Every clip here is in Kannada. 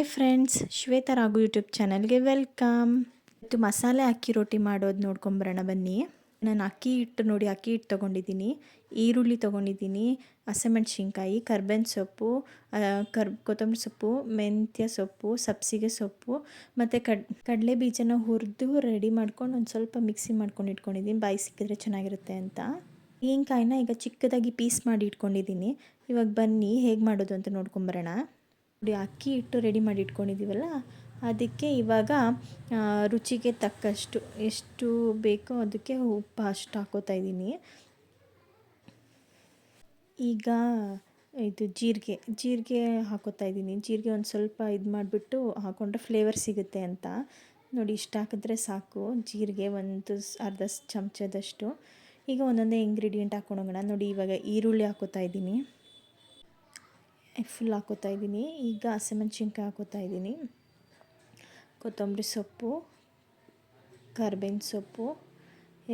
Hi friends, Shweta Raghu YouTube ಚಾನಲ್ಗೆ ವೆಲ್ಕಮ್. ಇವತ್ತು ಮಸಾಲೆ ಅಕ್ಕಿ ರೊಟ್ಟಿ ಮಾಡೋದು ನೋಡ್ಕೊಂಬರೋಣ ಬನ್ನಿ. ನಾನು ಅಕ್ಕಿ ಹಿಟ್ಟು ತೊಗೊಂಡಿದ್ದೀನಿ, ಈರುಳ್ಳಿ ತೊಗೊಂಡಿದ್ದೀನಿ, ಹಸಿಮೆಣ್ಸಿನ್ಕಾಯಿ, ಕರ್ಬೇವಿನ ಸೊಪ್ಪು, ಕೊತ್ತಂಬರಿ ಸೊಪ್ಪು, ಮೆಂತ್ಯ ಸೊಪ್ಪು, ಸಬ್ಬಸಿಗೆ ಸೊಪ್ಪು ಮತ್ತು ಕಡಲೆ ಬೀಜನ ಹುರಿದು ರೆಡಿ ಮಾಡ್ಕೊಂಡು ಒಂದು ಸ್ವಲ್ಪ ಮಿಕ್ಸಿ ಮಾಡ್ಕೊಂಡು ಇಟ್ಕೊಂಡಿದ್ದೀನಿ, ಬಾಯಿ ಸಿಕ್ಕಿದ್ರೆ ಚೆನ್ನಾಗಿರುತ್ತೆ ಅಂತ. ತೆಂಗಿನಕಾಯಿನ ಈಗ ಚಿಕ್ಕದಾಗಿ ಪೀಸ್ ಮಾಡಿ ಇಟ್ಕೊಂಡಿದ್ದೀನಿ. ಇವಾಗ ಬನ್ನಿ ಹೇಗೆ ಮಾಡೋದು ಅಂತ ನೋಡ್ಕೊಂಬರೋಣ. ಅಕ್ಕಿ ಹಿಟ್ಟು ರೆಡಿ ಮಾಡಿ ಇಟ್ಕೊಂಡಿದ್ದೀವಲ್ಲ, ಅದಕ್ಕೆ ಇವಾಗ ರುಚಿಗೆ ತಕ್ಕಷ್ಟು ಎಷ್ಟು ಬೇಕೋ ಅದಕ್ಕೆ ಉಪ್ಪು ಅಷ್ಟು ಹಾಕೋತಾ ಇದ್ದೀನಿ. ಈಗ ಇದು ಜೀರಿಗೆ ಹಾಕೋತಾ ಇದ್ದೀನಿ. ಜೀರಿಗೆ ಒಂದು ಸ್ವಲ್ಪ ಇದು ಮಾಡಿಬಿಟ್ಟು ಹಾಕೊಂಡ್ರೆ ಫ್ಲೇವರ್ ಸಿಗುತ್ತೆ ಅಂತ. ನೋಡಿ, ಇಷ್ಟು ಹಾಕಿದ್ರೆ ಸಾಕು. ಜೀರಿಗೆ ಒಂದು ಅರ್ಧ ಚಮಚದಷ್ಟು. ಈಗ ಒಂದೊಂದೇ ಇಂಗ್ರೀಡಿಯೆಂಟ್ ಹಾಕೊಂಡೋಗೋಣ. ನೋಡಿ, ಇವಾಗ ಈರುಳ್ಳಿ ಹಾಕೋತಾ ಇದ್ದೀನಿ, ಫುಲ್ ಹಾಕೋತಾ ಇದ್ದೀನಿ. ಈಗ ಹಸಿಮೆಣ್ಸಿನ್ಕಾಯಿ ಹಾಕೋತಾ ಇದ್ದೀನಿ, ಕೊತ್ತಂಬರಿ ಸೊಪ್ಪು, ಕರ್ಬೇವಿನ ಸೊಪ್ಪು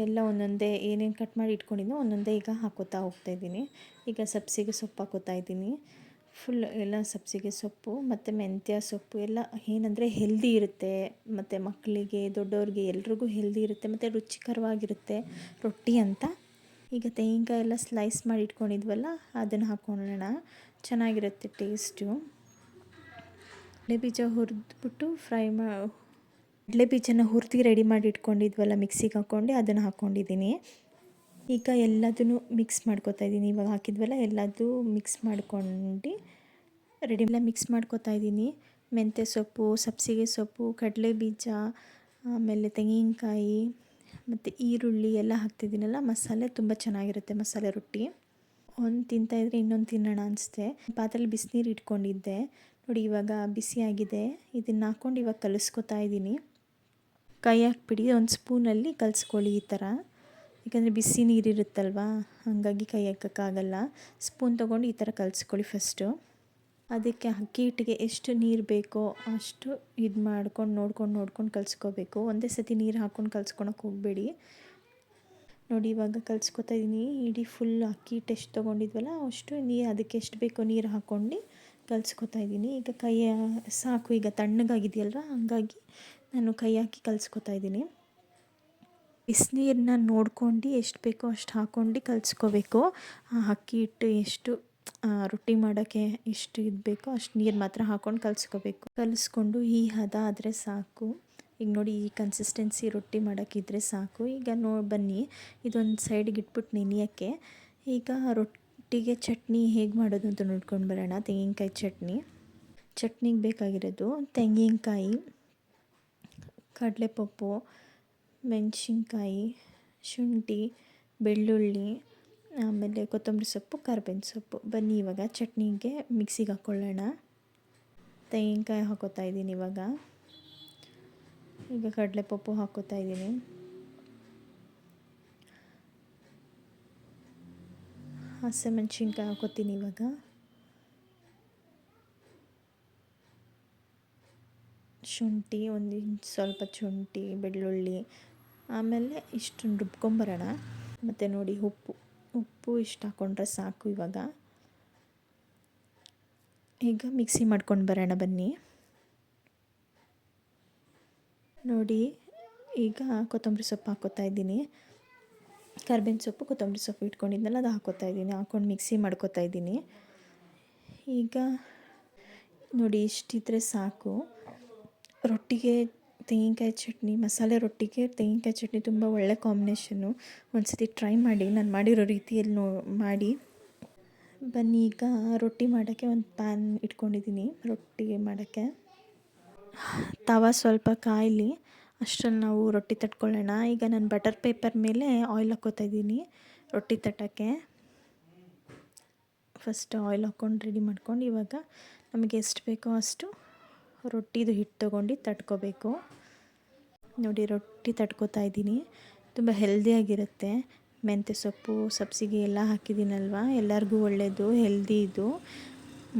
ಎಲ್ಲ ಒಂದೊಂದೇ ಏನೇನು ಕಟ್ ಮಾಡಿ ಇಟ್ಕೊಂಡಿದ್ದೋ ಒಂದೊಂದೇ ಈಗ ಹಾಕೋತಾ ಹೋಗ್ತಾಯಿದ್ದೀನಿ. ಈಗ ಸಬ್ಬಸಿಗೆ ಸೊಪ್ಪು ಹಾಕೋತಾ ಇದ್ದೀನಿ, ಫುಲ್ ಎಲ್ಲ ಸಬ್ಬಸಿಗೆ ಸೊಪ್ಪು ಮತ್ತು ಮೆಂತ್ಯ ಸೊಪ್ಪು ಎಲ್ಲ ಏನಂದರೆ ಹೆಲ್ದಿ ಇರುತ್ತೆ, ಮತ್ತು ಮಕ್ಕಳಿಗೆ ದೊಡ್ಡವ್ರಿಗೆ ಎಲ್ರಿಗೂ ಹೆಲ್ದಿ ಇರುತ್ತೆ ಮತ್ತು ರುಚಿಕರವಾಗಿರುತ್ತೆ ರೊಟ್ಟಿ ಅಂತ. ಈಗ ತೆಂಗಿನಕಾಯಿ ಎಲ್ಲ ಸ್ಲೈಸ್ ಮಾಡಿ ಇಟ್ಕೊಂಡಿದ್ವಲ್ಲ, ಅದನ್ನು ಹಾಕೊಳ್ಳೋಣ, ಚೆನ್ನಾಗಿರುತ್ತೆ ಟೇಸ್ಟು. ಕಡಲೆ ಬೀಜ ಹುರಿದ್ಬಿಟ್ಟು ಕಡಲೆ ಬೀಜನ ಹುರಿದು ರೆಡಿ ಮಾಡಿ ಇಟ್ಕೊಂಡಿದ್ವಲ್ಲ, ಮಿಕ್ಸಿಗೆ ಹಾಕ್ಕೊಂಡು ಅದನ್ನು ಹಾಕ್ಕೊಂಡಿದ್ದೀನಿ. ಈಗ ಎಲ್ಲದನ್ನು ಮಿಕ್ಸ್ ಮಾಡ್ಕೊತಾ ಇದ್ದೀನಿ. ಇವಾಗ ಹಾಕಿದ್ವಲ್ಲ ಎಲ್ಲದೂ ಮಿಕ್ಸ್ ಮಾಡ್ಕೊಂಡು ಮಿಕ್ಸ್ ಮಾಡ್ಕೊತಾ ಇದ್ದೀನಿ. ಮೆಂತ್ಯ ಸೊಪ್ಪು, ಸಬ್ಬಸಿಗೆ ಸೊಪ್ಪು, ಕಡಲೆ ಬೀಜ, ಆಮೇಲೆ ತೆಂಗಿನಕಾಯಿ ಮತ್ತು ಈರುಳ್ಳಿ ಎಲ್ಲ ಹಾಕ್ತಿದ್ದೀನಲ್ಲ, ಮಸಾಲೆ ತುಂಬ ಚೆನ್ನಾಗಿರುತ್ತೆ. ಮಸಾಲೆ ರೊಟ್ಟಿ ಒಂದು ತಿಂತಾಯಿದ್ರೆ ಇನ್ನೊಂದು ತಿನ್ನೋಣ ಅನಿಸುತ್ತೆ. ಪಾತ್ರೆಯಲ್ಲಿ ಬಿಸಿನೀರು ಇಟ್ಕೊಂಡಿದ್ದೆ, ನೋಡಿ ಇವಾಗ ಬಿಸಿಯಾಗಿದೆ. ಇದನ್ನು ಹಾಕ್ಕೊಂಡು ಇವಾಗ ಕಲಿಸ್ಕೊತಾ ಇದ್ದೀನಿ. ಕೈ ಹಾಕ್ಬಿಡಿ, ಒಂದು ಸ್ಪೂನಲ್ಲಿ ಕಲಿಸ್ಕೊಳ್ಳಿ ಈ ಥರ, ಯಾಕಂದರೆ ಬಿಸಿ ನೀರಿರುತ್ತಲ್ವ, ಹಾಗಾಗಿ ಕೈ ಹಾಕೋಕ್ಕಾಗಲ್ಲ. ಸ್ಪೂನ್ ತೊಗೊಂಡು ಈ ಥರ ಕಲಿಸ್ಕೊಳ್ಳಿ ಫಸ್ಟು. ಅದಕ್ಕೆ ಅಕ್ಕಿ ಹಿಟ್ಟಿಗೆ ಎಷ್ಟು ನೀರು ಬೇಕೋ ಅಷ್ಟು ಇದು ಮಾಡ್ಕೊಂಡು ನೋಡ್ಕೊಂಡು ಕಲಿಸ್ಕೋಬೇಕು. ಒಂದೇ ಸತಿ ನೀರು ಹಾಕ್ಕೊಂಡು ಕಲಿಸ್ಕೊಳಕ್ಕೆ ಹೋಗಬೇಡಿ. ನೋಡಿ, ಇವಾಗ ಕಲಿಸ್ಕೊತಾ ಇದ್ದೀನಿ. ಇಡೀ ಫುಲ್ ಅಕ್ಕಿ ಹಿಟ್ಟು ಎಷ್ಟು ತೊಗೊಂಡಿದ್ವಲ್ಲ ಅಷ್ಟು ನೀರು, ಅದಕ್ಕೆ ಎಷ್ಟು ಬೇಕೋ ನೀರು ಹಾಕ್ಕೊಂಡು ಕಲಿಸ್ಕೊತಾ ಇದ್ದೀನಿ. ಈಗ ಸಾಕು, ಈಗ ತಣ್ಣಗಾಗಿದೆಯಲ್ವ, ಹಾಗಾಗಿ ನಾನು ಕೈ ಹಾಕಿ ಕಲಿಸ್ಕೊತಾ ಇದ್ದೀನಿ. ಬಿಸಿನೀರನ್ನ ನೋಡ್ಕೊಂಡು ಎಷ್ಟು ಬೇಕೋ ಅಷ್ಟು ಹಾಕ್ಕೊಂಡು ಕಲಿಸ್ಕೋಬೇಕು. ಅಕ್ಕಿ ಹಿಟ್ಟು ಎಷ್ಟು ರೊಟ್ಟಿ ಮಾಡೋಕ್ಕೆ ಎಷ್ಟು ಇದು ಬೇಕೋ ಅಷ್ಟು ನೀರು ಮಾತ್ರ ಹಾಕ್ಕೊಂಡು ಕಲಿಸ್ಕೋಬೇಕು. ಕಲಿಸ್ಕೊಂಡು ಈ ಹದ ಆದರೆ ಸಾಕು. ಈಗ ನೋಡಿ, ಈ ಕನ್ಸಿಸ್ಟೆನ್ಸಿ ರೊಟ್ಟಿ ಮಾಡೋಕ್ಕಿದ್ರೆ ಸಾಕು. ಈಗ ಬನ್ನಿ, ಇದೊಂದು ಸೈಡಿಗೆ ಇಟ್ಬಿಟ್ಟು ನೆನೆಯೋಕ್ಕೆ. ಈಗ ರೊಟ್ಟಿಗೆ ಚಟ್ನಿ ಹೇಗೆ ಮಾಡೋದು ಅಂತ ನೋಡ್ಕೊಂಡು ಬರೋಣ. ತೆಂಗಿನಕಾಯಿ ಚಟ್ನಿಗೆ ಬೇಕಾಗಿರೋದು ತೆಂಗಿನಕಾಯಿ, ಕಡಲೆಪಪ್ಪು, ಮೆಣಸಿನ್ಕಾಯಿ, ಶುಂಠಿ, ಬೆಳ್ಳುಳ್ಳಿ, ಆಮೇಲೆ ಕೊತ್ತಂಬರಿ ಸೊಪ್ಪು, ಕರ್ಬೇವಿನ ಸೊಪ್ಪು. ಬನ್ನಿ ಇವಾಗ ಚಟ್ನಿಗೆ ಮಿಕ್ಸಿಗೆ ಹಾಕ್ಕೊಳ್ಳೋಣ. ತೆಂಗಿನಕಾಯಿ ಹಾಕೋತಾ ಇದ್ದೀನಿ ಈಗ ಕಡಲೆಪಪ್ಪು ಹಾಕೋತಾ ಇದ್ದೀನಿ, ಹಸಿಮೆಣ್ಸಿನ್ಕಾಯಿ ಹಾಕೋತೀನಿ ಇವಾಗ, ಶುಂಠಿ ಒಂದು ಸ್ವಲ್ಪ ಶುಂಠಿ, ಬೆಳ್ಳುಳ್ಳಿ, ಆಮೇಲೆ ಇಷ್ಟನ್ನು ರುಬ್ಕೊಂಬರೋಣ. ಮತ್ತು ನೋಡಿ, ಉಪ್ಪು ಇಷ್ಟು ಹಾಕ್ಕೊಂಡ್ರೆ ಸಾಕು. ಈಗ ಮಿಕ್ಸಿ ಮಾಡ್ಕೊಂಡು ಬರೋಣ ಬನ್ನಿ. ನೋಡಿ, ಈಗ ಕೊತ್ತಂಬರಿ ಸೊಪ್ಪು ಹಾಕ್ಕೋತಾ ಇದ್ದೀನಿ, ಕರ್ಬೇವಿನ ಸೊಪ್ಪು, ಕೊತ್ತಂಬರಿ ಸೊಪ್ಪು ಇಟ್ಕೊಂಡಿದ್ನಲ್ಲ ಅದು ಹಾಕ್ಕೋತಾ ಇದ್ದೀನಿ, ಹಾಕ್ಕೊಂಡು ಮಿಕ್ಸಿ ಮಾಡ್ಕೋತಾ ಇದ್ದೀನಿ. ಈಗ ನೋಡಿ, ಇಷ್ಟಿದ್ರೆ ಸಾಕು. ರೊಟ್ಟಿಗೆ ತೆಂಗಿನಕಾಯಿ ಚಟ್ನಿ, ಮಸಾಲೆ ರೊಟ್ಟಿಗೆ ತೆಂಗಿನಕಾಯಿ ಚಟ್ನಿ ತುಂಬ ಒಳ್ಳೆ ಕಾಂಬಿನೇಷನ್ನು. ಒಂದು ಸತಿ ಟ್ರೈ ಮಾಡಿ, ನಾನು ಮಾಡಿರೋ ರೀತಿಯಲ್ಲಿ ಮಾಡಿ. ಬನ್ನಿ, ಈಗ ರೊಟ್ಟಿ ಮಾಡೋಕ್ಕೆ ಒಂದು ಪ್ಯಾನ್ ಇಟ್ಕೊಂಡಿದ್ದೀನಿ. ರೊಟ್ಟಿ ಮಾಡೋಕ್ಕೆ ತವ ಸ್ವಲ್ಪ ಕಾಯಲಿ, ಅಷ್ಟರಲ್ಲಿ ನಾವು ರೊಟ್ಟಿ ತಟ್ಕೊಳ್ಳೋಣ. ಈಗ ನಾನು ಬಟರ್ ಪೇಪರ್ ಮೇಲೆ ಆಯಿಲ್ ಹಾಕ್ಕೋತಾ ಇದ್ದೀನಿ ರೊಟ್ಟಿ ತಟ್ಟೋಕ್ಕೆ. ಫಸ್ಟ್ ಆಯಿಲ್ ಹಾಕ್ಕೊಂಡು ರೆಡಿ ಮಾಡ್ಕೊಂಡು ಇವಾಗ ನಮಗೆ ಎಷ್ಟು ಬೇಕೋ ಅಷ್ಟು ರೊಟ್ಟಿದು ಹಿಟ್ಟು ತೊಗೊಂಡು ತಟ್ಕೋಬೇಕು. ನೋಡಿ, ರೊಟ್ಟಿ ತಟ್ಕೋತಾ ಇದ್ದೀನಿ. ತುಂಬ ಹೆಲ್ದಿಯಾಗಿರುತ್ತೆ. ಮೆಂತ್ಯ ಸೊಪ್ಪು, ಸಬ್ಬಸಿಗೆ ಎಲ್ಲ ಹಾಕಿದ್ದೀನಲ್ವ, ಎಲ್ಲರಿಗೂ ಒಳ್ಳೆಯದು, ಹೆಲ್ದಿ ಇದು.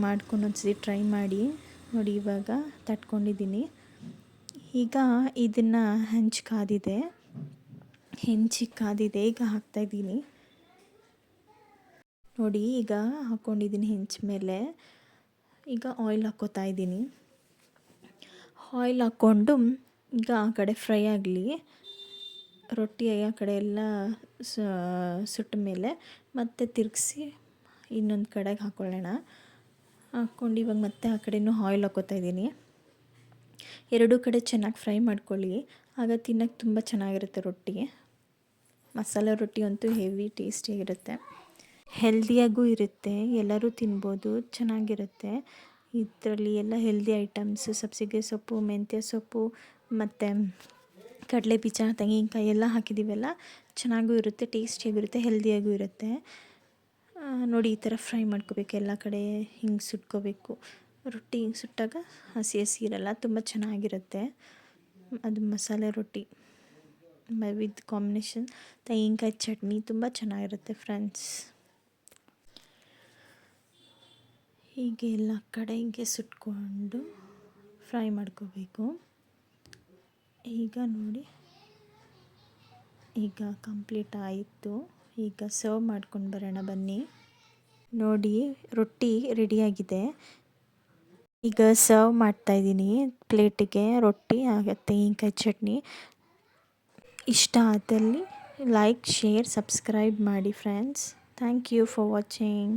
ಮಾಡ್ಕೊಂಡು ಒಂದ್ಸತಿ ಟ್ರೈ ಮಾಡಿ. ನೋಡಿ, ಇವಾಗ ತಟ್ಕೊಂಡಿದ್ದೀನಿ. ಈಗ ಇದನ್ನು ಹೆಂಚಿಗೆ ಕಾದಿದೆ, ಈಗ ಹಾಕ್ತಾಯಿದ್ದೀನಿ. ನೋಡಿ, ಈಗ ಹಾಕ್ಕೊಂಡಿದ್ದೀನಿ ಹೆಂಚು ಮೇಲೆ. ಈಗ ಆಯಿಲ್ ಹಾಕ್ಕೋತಾ ಇದ್ದೀನಿ. ಆಯಿಲ್ ಹಾಕ್ಕೊಂಡು ಈಗ ಆ ಕಡೆ ಫ್ರೈ ಆಗಲಿ, ರೊಟ್ಟಿ ಆ ಕಡೆ ಎಲ್ಲ ಸುಟ್ಟ ಮೇಲೆ ಮತ್ತೆ ತಿರುಗಿಸಿ ಇನ್ನೊಂದು ಕಡೆಗೆ ಹಾಕ್ಕೊಳ್ಳೋಣ. ಹಾಕ್ಕೊಂಡು ಇವಾಗ ಮತ್ತೆ ಆ ಕಡೆಯೂ ಆಯಿಲ್ ಹಾಕ್ಕೋತಾ ಇದ್ದೀನಿ. ಎರಡೂ ಕಡೆ ಚೆನ್ನಾಗಿ ಫ್ರೈ ಮಾಡ್ಕೊಳ್ಳಿ, ಆಗ ತಿನ್ನೋಕ್ಕೆ ತುಂಬ ಚೆನ್ನಾಗಿರುತ್ತೆ ರೊಟ್ಟಿ. ಮಸಾಲೆ ರೊಟ್ಟಿ ಅಂತೂ ಹೆವಿ ಟೇಸ್ಟಿಯಾಗಿರುತ್ತೆ, ಹೆಲ್ದಿಯಾಗೂ ಇರುತ್ತೆ, ಎಲ್ಲರೂ ತಿನ್ಬೋದು, ಚೆನ್ನಾಗಿರುತ್ತೆ. ಇದರಲ್ಲಿ ಎಲ್ಲ ಹೆಲ್ದಿ ಐಟಮ್ಸು, ಸಬ್ಬಸಿಗೆ ಸೊಪ್ಪು, ಮೆಂತ್ಯ ಸೊಪ್ಪು ಮತ್ತು ಕಡಲೆ ಬೀಜ, ತೆಂಗಿನಕಾಯಿ ಎಲ್ಲ ಹಾಕಿದ್ದೀವಲ್ಲ, ಚೆನ್ನಾಗೂ ಇರುತ್ತೆ, ಟೇಸ್ಟಿಯಾಗಿರುತ್ತೆ, ಹೆಲ್ದಿಯಾಗೂ ಇರುತ್ತೆ. ನೋಡಿ, ಈ ಥರ ಫ್ರೈ ಮಾಡ್ಕೋಬೇಕು, ಎಲ್ಲ ಕಡೆ ಹಿಂಗೆ ಸುಟ್ಕೋಬೇಕು. ರೊಟ್ಟಿ ಹಿಂಗೆ ಸುಟ್ಟಾಗ ಹಸಿ ಹಸಿ ಇರಲ್ಲ, ತುಂಬ ಚೆನ್ನಾಗಿರುತ್ತೆ. ಅದು ಮಸಾಲೆ ರೊಟ್ಟಿ ವಿತ್ ಕಾಂಬಿನೇಷನ್ ತೆಂಗಿನಕಾಯಿ ಚಟ್ನಿ ತುಂಬ ಚೆನ್ನಾಗಿರುತ್ತೆ ಫ್ರೆಂಡ್ಸ್. ಹೀಗೆ ಎಲ್ಲ ಕಡೆ ಹಿಂಗೆ ಸುಟ್ಕೊಂಡು ಫ್ರೈ ಮಾಡ್ಕೋಬೇಕು. ಈಗ ನೋಡಿ, ಈಗ ಕಂಪ್ಲೀಟ್ ಆಯಿತು. ಈಗ ಸರ್ವ್ ಮಾಡ್ಕೊಂಡು ಬರೋಣ ಬನ್ನಿ. ನೋಡಿ, ರೊಟ್ಟಿ ರೆಡಿಯಾಗಿದೆ. ಈಗ ಸರ್ವ್ ಮಾಡ್ತಾಯಿದ್ದೀನಿ ಪ್ಲೇಟಿಗೆ ರೊಟ್ಟಿ ಹಾಗೆ ತೆಂಗಿನಕಾಯಿ ಚಟ್ನಿ. ಇಷ್ಟ ಆದಲ್ಲಿ ಲೈಕ್, ಶೇರ್, ಸಬ್ಸ್ಕ್ರೈಬ್ ಮಾಡಿ friends. Thank you for watching.